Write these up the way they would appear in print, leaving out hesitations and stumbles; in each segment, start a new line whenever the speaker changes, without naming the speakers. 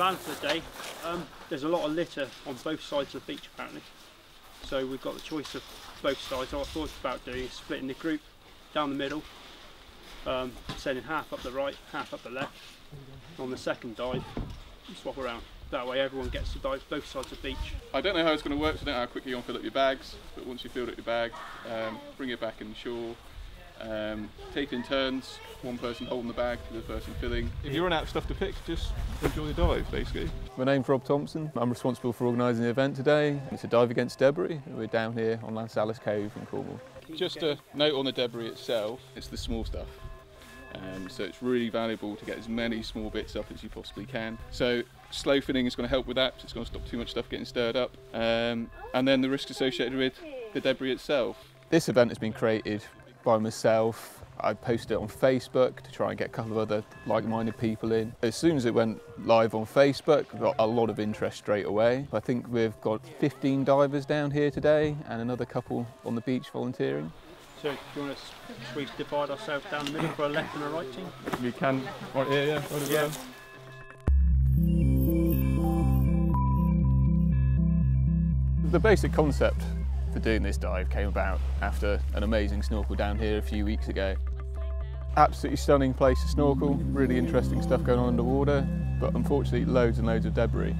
plan for the day. There's a lot of litter on both sides of the beach apparently, so we've got the choice of both sides. What I thought about doing is splitting the group down the middle, sending half up the right, half up the left. On the second dive, swap around. That way everyone gets to dive both sides of the beach.
I don't know how it's going to work, so I don't know how quickly you want to fill up your bags, but once you filled up your bag, bring it back in shore, take it in turns, one person holding the bag, the other person filling. If you run out of stuff to pick, just enjoy the dive, basically. My name's Rob Thompson. I'm responsible for organising the event today. It's a dive against debris. We're down here on Lansallos Cove in Cornwall. Just a note on the debris itself, it's the small stuff. So it's really valuable to get as many small bits up as you possibly can. So slow filling is going to help with that, it's going to stop too much stuff getting stirred up. And then the risks associated with the debris itself. This event has been created by myself. I posted it on Facebook to try and get a couple of other like-minded people in. As soon as it went live on Facebook, we got a lot of interest straight away. I think we've got 15 divers down here today and another couple on the beach volunteering.
So do you want to divide ourselves down the middle for a left and a right team?
We can, right here, yeah. Right yeah. The basic concept for doing this dive came about after an amazing snorkel down here a few weeks ago. Absolutely stunning place to snorkel, really interesting stuff going on underwater, but unfortunately loads and loads of debris.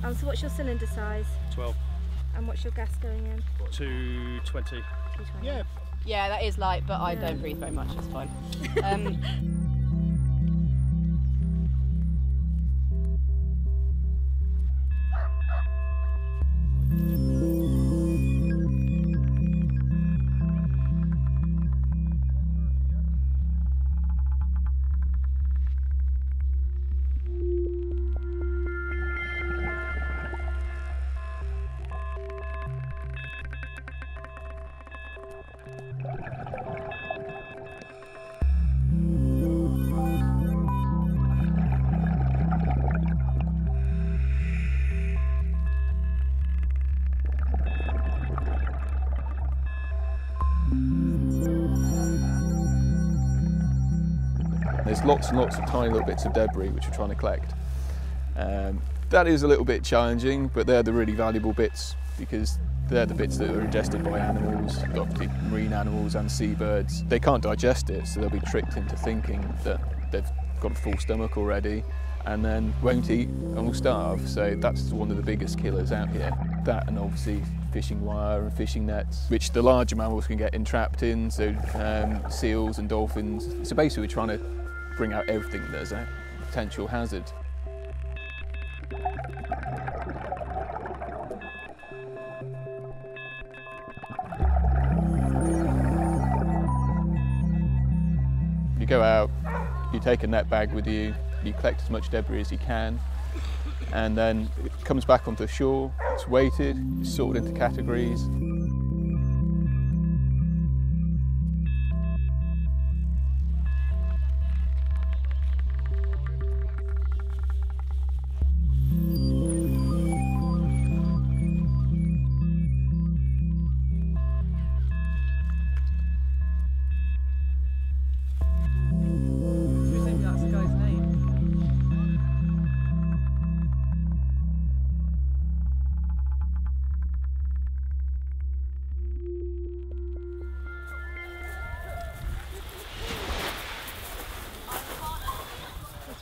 So what's your cylinder size?
12.
And what's your gas going in?
220.
220.
Yeah.
Yeah, that is light, but I don't breathe very much, it's fine.
There's lots and lots of tiny little bits of debris which we're trying to collect. That is a little bit challenging, but they're the really valuable bits because they're the bits that are ingested by animals, obviously marine animals and seabirds. They can't digest it, so they'll be tricked into thinking that they've got a full stomach already and then won't eat and will starve. So that's one of the biggest killers out here. That and obviously fishing wire and fishing nets, which the larger mammals can get entrapped in, so seals and dolphins. So basically we're trying to bring out everything that's a potential hazard. You go out, you take a net bag with you, you collect as much debris as you can, and then it comes back onto the shore, it's weighted, it's sorted into categories.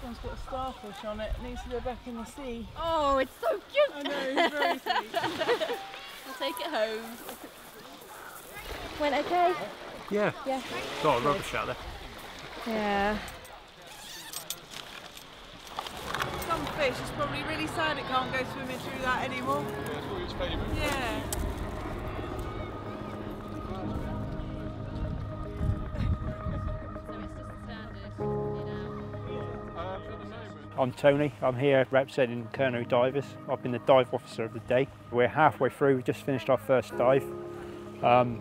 It's got a starfish on it, needs to go back in the sea.
Oh, it's so cute!
I know, it's very sweet.
I'll take it home.
Went okay?
Yeah.
Yeah.
Got a rubbish out there.
Yeah.
Some fish is probably really sad it can't go swimming through that anymore.
Yeah, it's probably his favourite.
Yeah.
I'm Tony, I'm here representing Kernow Divers. I've been the dive officer of the day. We're halfway through, we just finished our first dive and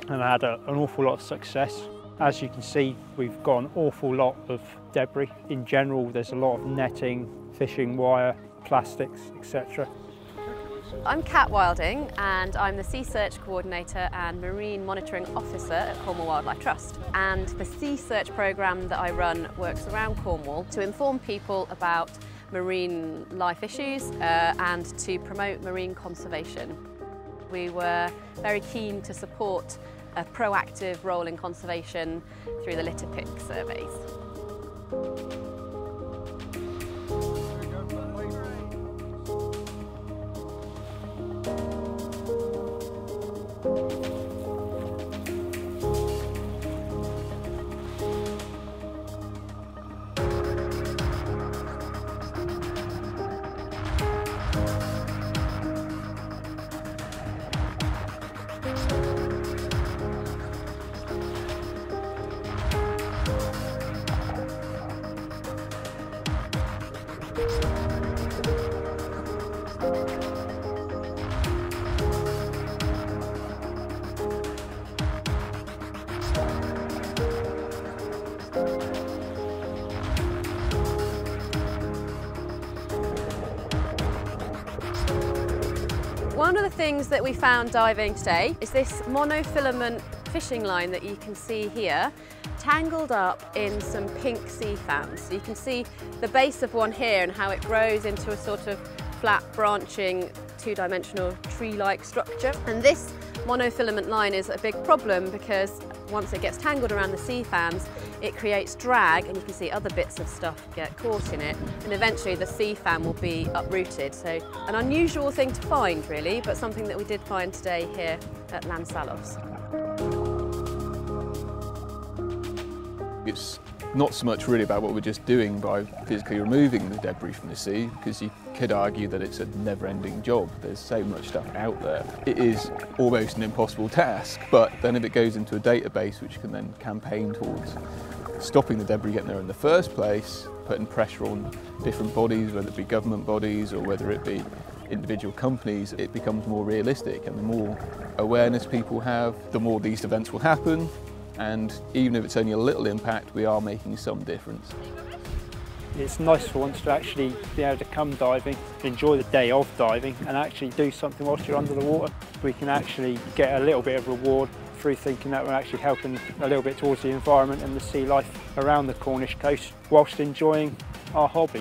I had an awful lot of success. As you can see, we've got an awful lot of debris. In general, there's a lot of netting, fishing wire, plastics, etc.
I'm Kat Wilding and I'm the SeaSearch Coordinator and Marine Monitoring Officer at Cornwall Wildlife Trust. And the SeaSearch programme that I run works around Cornwall to inform people about marine life issues and to promote marine conservation. We were very keen to support a proactive role in conservation through the litter pick surveys. One of the things that we found diving today is this monofilament fishing line that you can see here, tangled up in some pink sea fans. So you can see the base of one here and how it grows into a sort of flat branching two-dimensional tree-like structure. And this monofilament line is a big problem because once it gets tangled around the sea fans, it creates drag, and you can see other bits of stuff get caught in it, and eventually the sea fan will be uprooted. So an unusual thing to find really, but something that we did find today here at Lansallos.
It's not so much really about what we're just doing by physically removing the debris from the sea, because you could argue that it's a never-ending job. There's so much stuff out there. It is almost an impossible task, but then if it goes into a database which can then campaign towards stopping the debris getting there in the first place, putting pressure on different bodies, whether it be government bodies or whether it be individual companies, it becomes more realistic, and the more awareness people have, the more these events will happen. And even if it's only a little impact, we are making some difference.
It's nice for once to actually be able to come diving, enjoy the day of diving, and actually do something whilst you're under the water. We can actually get a little bit of reward through thinking that we're actually helping a little bit towards the environment and the sea life around the Cornish coast whilst enjoying our hobby.